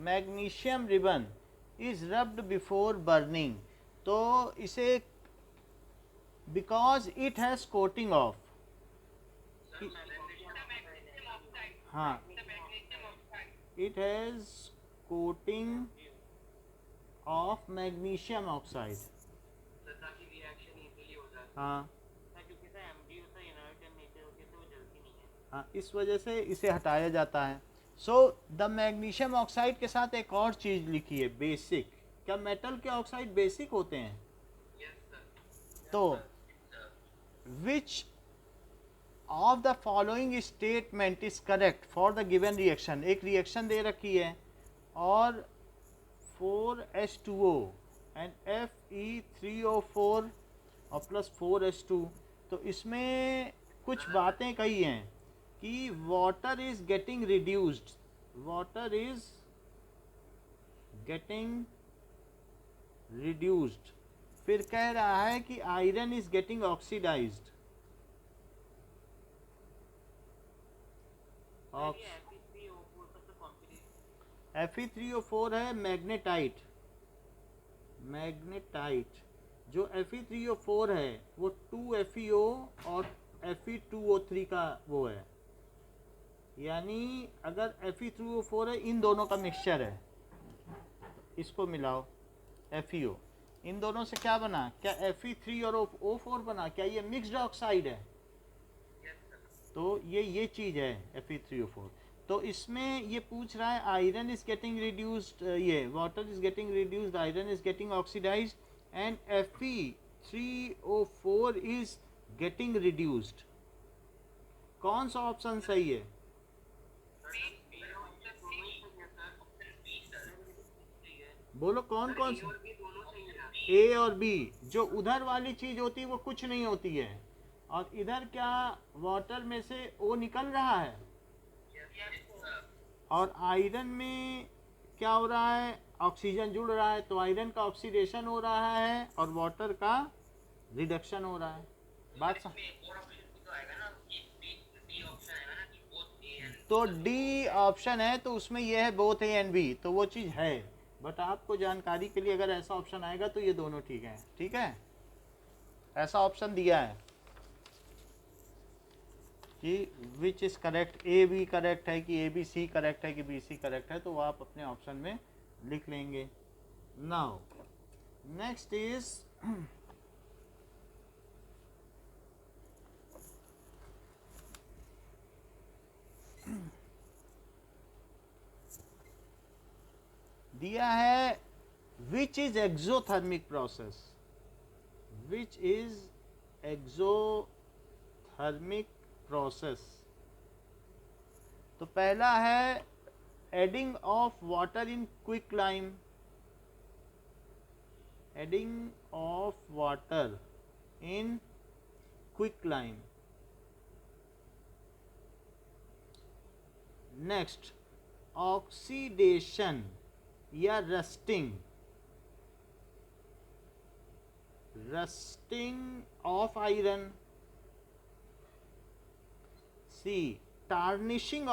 Magnesium ribbon is rubbed before burning, तो इसे because it has coating of, हाँ, it has coating of magnesium oxide, हाँ हाँ, इस वजह से इसे हटाया जाता है। सो द मैग्नीशियम ऑक्साइड के साथ एक और चीज लिखी है, बेसिक। क्या मेटल के ऑक्साइड बेसिक होते हैं? तो which of the following statement is correct for the given reaction. एक रिएक्शन दे रखी है और 4H2O एंड Fe3O4 और प्लस 4H2, तो इसमें कुछ बातें कही हैं कि water is getting reduced, water is getting reduced, फिर कह रहा है कि iron is getting oxidised, Fe3O4 है मैग्नेटाइट, मैग्नेटाइट जो Fe3O4 है वो 2FeO और Fe2O3 का वो है, यानी अगर Fe3O4 है, इन दोनों का मिक्सचर है, इसको मिलाओ FeO, इन दोनों से क्या बना? क्या Fe3 और O4 बना? क्या ये मिक्स्ड ऑक्साइड है? तो ये चीज है Fe3O4। तो इसमें ये पूछ रहा है आयरन इज गेटिंग रिड्यूस्ड, ये water is getting reduced, iron is getting oxidised and Fe3O4 is getting reduced. कौन सा ऑप्शन सही है? बोलो कौन कौन सा? ए और बी। जो उधर वाली चीज होती है वो कुछ नहीं होती है, और इधर क्या वाटर में से ओ निकल रहा है, और आयरन में क्या हो रहा है? ऑक्सीजन जुड़ रहा है, तो आयरन का ऑक्सीडेशन हो रहा है और वाटर का रिडक्शन हो रहा है। बात तो डी ऑप्शन है, तो उसमें यह है बोथ ए एंड बी, तो वो चीज़ है। बट आपको जानकारी के लिए अगर ऐसा ऑप्शन आएगा तो ये दोनों ठीक है, ठीक है, ऐसा ऑप्शन दिया है कि which is correct, A B correct है कि ए बी सी करेक्ट है कि बी सी करेक्ट है, तो वो आप अपने ऑप्शन में लिख लेंगे। नाउ नेक्स्ट इज दिया है which is exothermic process, which is exothermic process. तो पहला है adding of water in quicklime, adding of water in quicklime. Next oxidation या rusting, rusting of iron. C tarnishing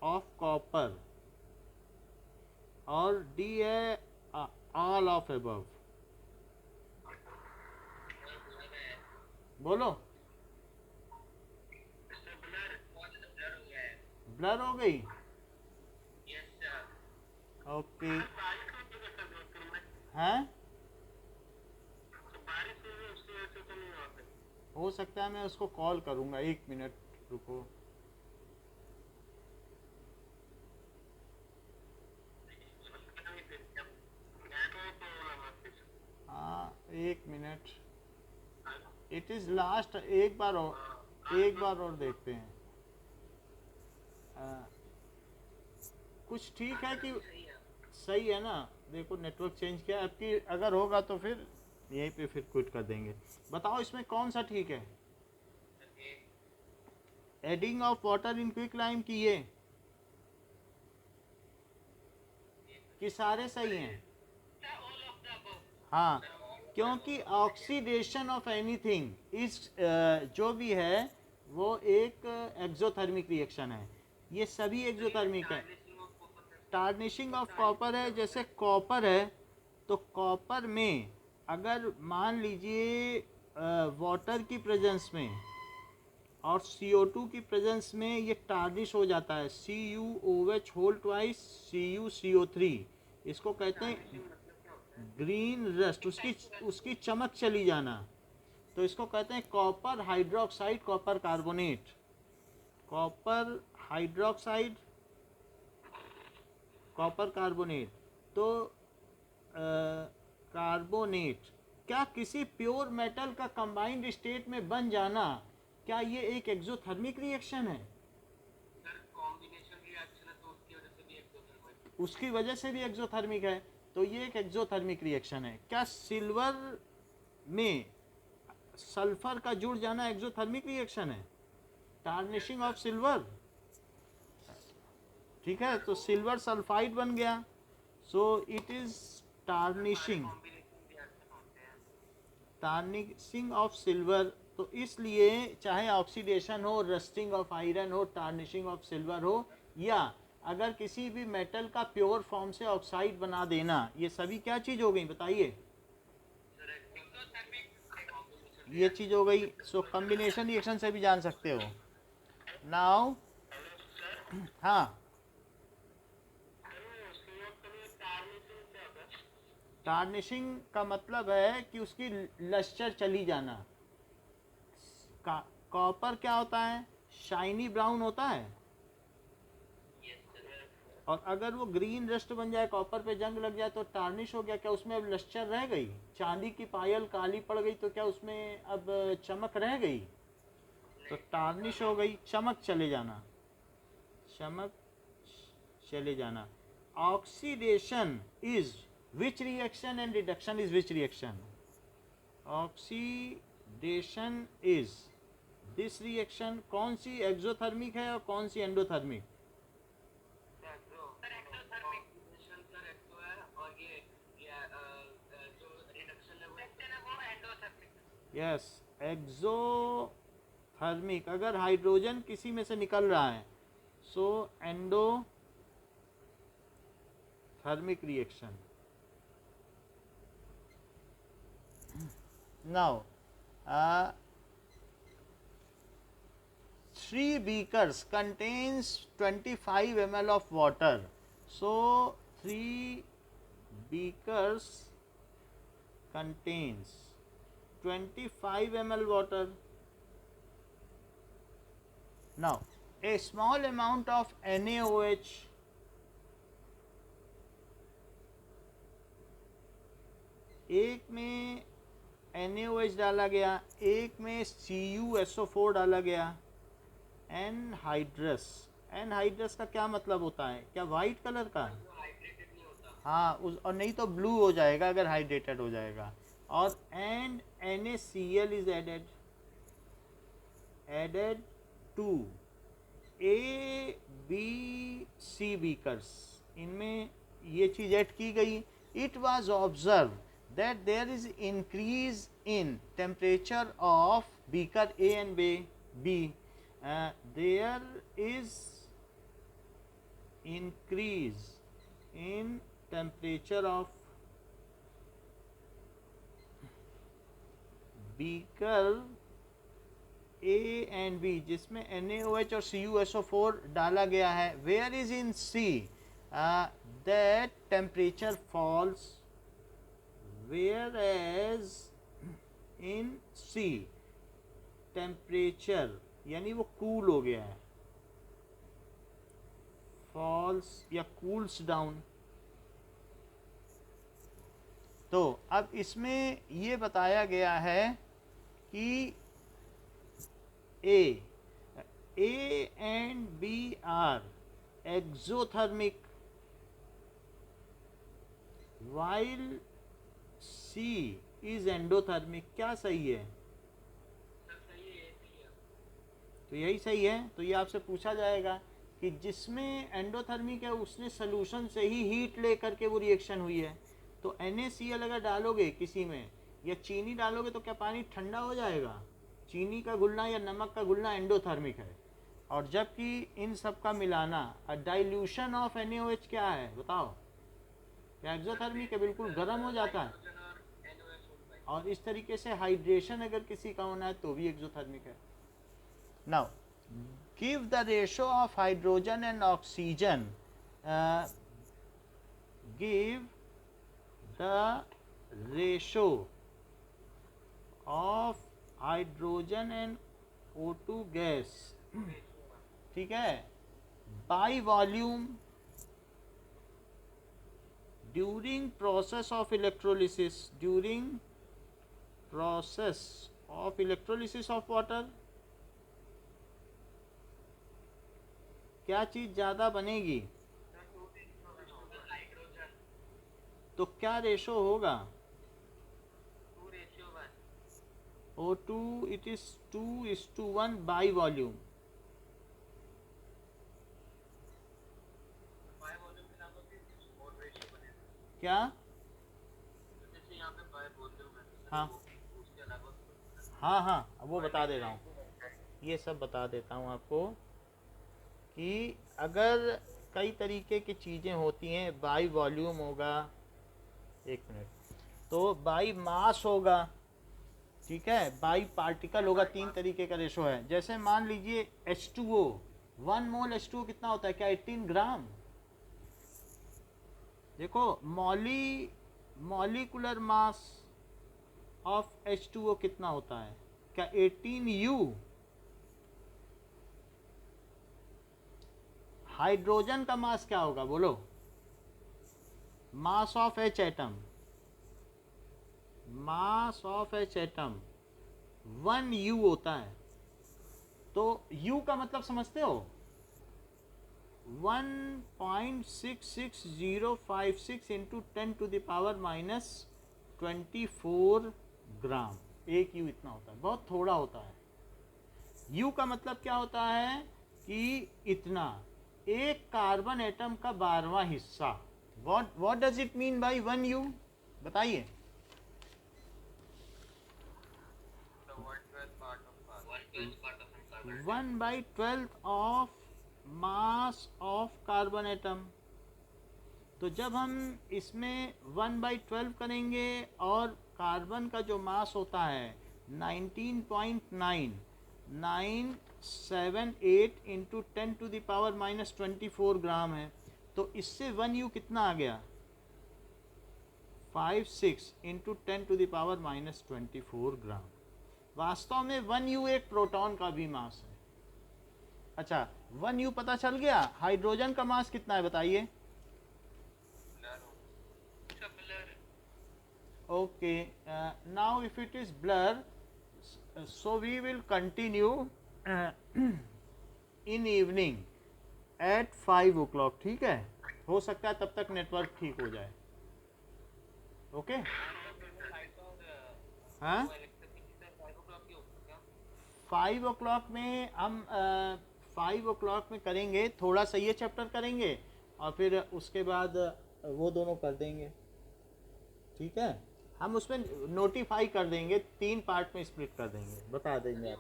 of copper, और D है all of above. बोलो। Blur हो गई? Okay, हैं? हो सकता है, मैं उसको कॉल करूंगा, 1 मिनट रुको। हाँ 1 मिनट, इट इज लास्ट, एक बार और देखते हैं। कुछ ठीक है कि सही है ना? देखो नेटवर्क चेंज किया, आपकी अगर होगा तो फिर यहीं पे फिर क्विट कर देंगे। बताओ इसमें कौन सा ठीक है? Adding of water in quick lime की ये, कि सारे सही हैं? हाँ, क्योंकि ऑक्सीडेशन ऑफ एनीथिंग इस जो भी है वो एक एक्सोथर्मिक रिएक्शन है। ये सभी एक्सोथर्मिक है। टार्निशिंग ऑफ कॉपर है, जैसे कॉपर है तो कॉपर में अगर मान लीजिए वाटर की प्रेजेंस में और CO2 की प्रेजेंस में ये टार्निश हो जाता है, CuOH होल ट्वाइस CuCO3, इसको कहते हैं ग्रीन रस्ट, उसकी चमक चली जाना। तो इसको कहते हैं copper hydroxide copper carbonate, copper hydroxide copper carbonate. तो कार्बोनेट क्या किसी प्योर मेटल का कंबाइंड स्टेट में बन जाना, क्या ये एक एक्सोथर्मिक रिएक्शन है? उसकी वजह से भी एक्सोथर्मिक है, तो ये एक एक्सोथर्मिक रिएक्शन है। क्या सिल्वर में सल्फर का जुड़ जाना एक्सोथर्मिक रिएक्शन है? टार्निशिंग ऑफ सिल्वर, ठीक है, तो सिल्वर सल्फाइड बन गया, so it is tarnishing, tarnishing of silver. तो इसलिए चाहे ऑक्सीडेशन हो, रस्टिंग ऑफ आयरन हो, टार्निशिंग ऑफ सिल्वर हो, या अगर किसी भी मेटल का प्योर फॉर्म से ऑक्साइड बना देना, ये सभी क्या चीज़ हो गई बताइए? ये चीज़ हो गई। सो कॉम्बिनेशन रिएक्शन से भी जान सकते हो। नाउ हाँ, टार्निशिंग का मतलब है कि उसकी लस्टर चली जाना। कॉपर क्या होता है? शाइनी ब्राउन होता है, और अगर वो ग्रीन रस्ट बन जाए, कॉपर पे जंग लग जाए तो टार्निश हो गया। क्या उसमें अब लस्टर रह गई? चांदी की पायल काली पड़ गई तो क्या उसमें अब चमक रह गई? तो टार्निश हो गई, चमक चले जाना, चमक चले जाना। Oxidation is which reaction and reduction is which reaction? Oxidation is this reaction, कौन सी एक्सोथर्मिक है और कौन सी एंडोथर्मिक? Yes, exothermic. अगर हाइड्रोजन किसी में से निकल रहा है, so endothermic reaction. Now 3 beakers contains 25 ml of water. So 3 beakers contains 25 ml water. Now a small amount of NaOH एक में NaOH डाला गया, एक में CuSO4 डाला गया, एनहाइड्रस। एनहाइड्रस का क्या मतलब होता है? क्या वाइट कलर का? हाँ, और नहीं तो ब्लू हो जाएगा अगर हाइड्रेटेड हो जाएगा। और and NaCl is added to ABC beakers, इनमें ये चीज ऐड की गई। It was observe that there is increase in temperature of beaker A and B. There is increase in temperature of beaker A and B, जिसमें NaOH और CuSO4 डाला गया है। Where is in C? That temperature falls, whereas in C temperature यानी वो cool हो गया है, फॉल्स या कूल्स डाउन। तो अब इसमें ये बताया गया है कि A and B are exothermic while C is endothermic। क्या सही है? तो यही सही है। तो ये आपसे पूछा जाएगा कि जिसमें एंडोथर्मिक है उसने सोल्यूशन से ही हीट ले करके वो रिएक्शन हुई है। तो NaCl अगर डालोगे किसी में या चीनी डालोगे तो क्या पानी ठंडा हो जाएगा? चीनी का घुलना या नमक का घुलना एंडोथर्मिक है। और जबकि इन सब का मिलाना, डाइल्यूशन ऑफ NaOH क्या है बताओ? क्या एक्सोथर्मिक है? बिल्कुल गर्म हो जाता है। और इस तरीके से हाइड्रेशन अगर किसी का होना है तो भी एक्सोथर्मिक है। Now give the ratio of hydrogen and oxygen, give the ratio of hydrogen and O2 gas, ठीक है, by volume during process of electrolysis, during process of electrolysis of water. क्या चीज ज्यादा बनेगी? तो क्या रेशो होगा? O2 it is 2:1 by volume। क्या? हाँ हाँ हाँ, वो बता दे रहा हूँ, ये सब बता देता हूँ आपको कि अगर कई तरीके की चीज़ें होती हैं, बाई वॉल्यूम होगा, एक मिनट, तो बाई मास होगा, ठीक है, बाई पार्टिकल होगा, 3 तरीके का रेशो है। जैसे मान लीजिए H2O, 1 मोल H2O कितना होता है? क्या 18 ग्राम? देखो मॉलिकुलर मास ऑफ H2O कितना होता है? क्या 18U? हाइड्रोजन का मास क्या होगा बोलो? Mass of H atom, mass of H atom 1U होता है। तो U का मतलब समझते हो? 1.66056 इंटू 10⁻⁻24 ग्राम, एक U इतना होता है, बहुत थोड़ा होता है। U का मतलब क्या होता है कि इतना, एक कार्बन एटम का 12वां हिस्सा। What does it mean by 1U? बताइए। 1/12 of mass of carbon atom. तो जब हम इसमें 1/12 करेंगे और कार्बन का जो मास होता है 19.9978 इंटू 10⁻⁻24 ग्राम है, तो इससे 1U कितना आ गया? 56 इंटू 10⁻⁻24 ग्राम। वास्तव में 1U एक प्रोटॉन का भी मास है। अच्छा, 1U पता चल गया। हाइड्रोजन का मास कितना है बताइए? Okay, now if it is blur, so we will continue in evening at 5 o'clock, ठीक है? हो सकता है तब तक नेटवर्क ठीक हो जाए। ओके हाँ, 5 o'clock में हम 5 o'clock में करेंगे, थोड़ा सा ये चैप्टर करेंगे और फिर उसके बाद वो दोनों कर देंगे, ठीक है? हम उसमें नोटिफाई कर देंगे, 3 पार्ट में स्प्लिट कर देंगे, बता देंगे आप।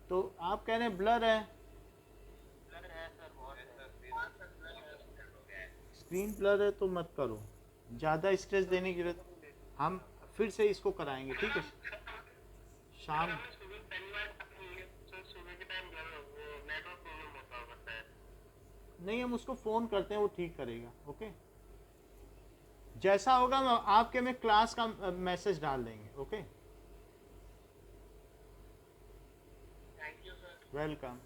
तो आप कह रहे हैं ब्लर है? स्क्रीन ब्लर है तो मत करो, ज़्यादा स्ट्रेस देने की जरूरत, हम फिर से इसको कराएंगे, ठीक है? शाम नहीं, हम उसको फ़ोन करते हैं, वो ठीक करेगा। ओके, जैसा होगा हम आपके में क्लास का मैसेज डाल देंगे। Okay, welcome.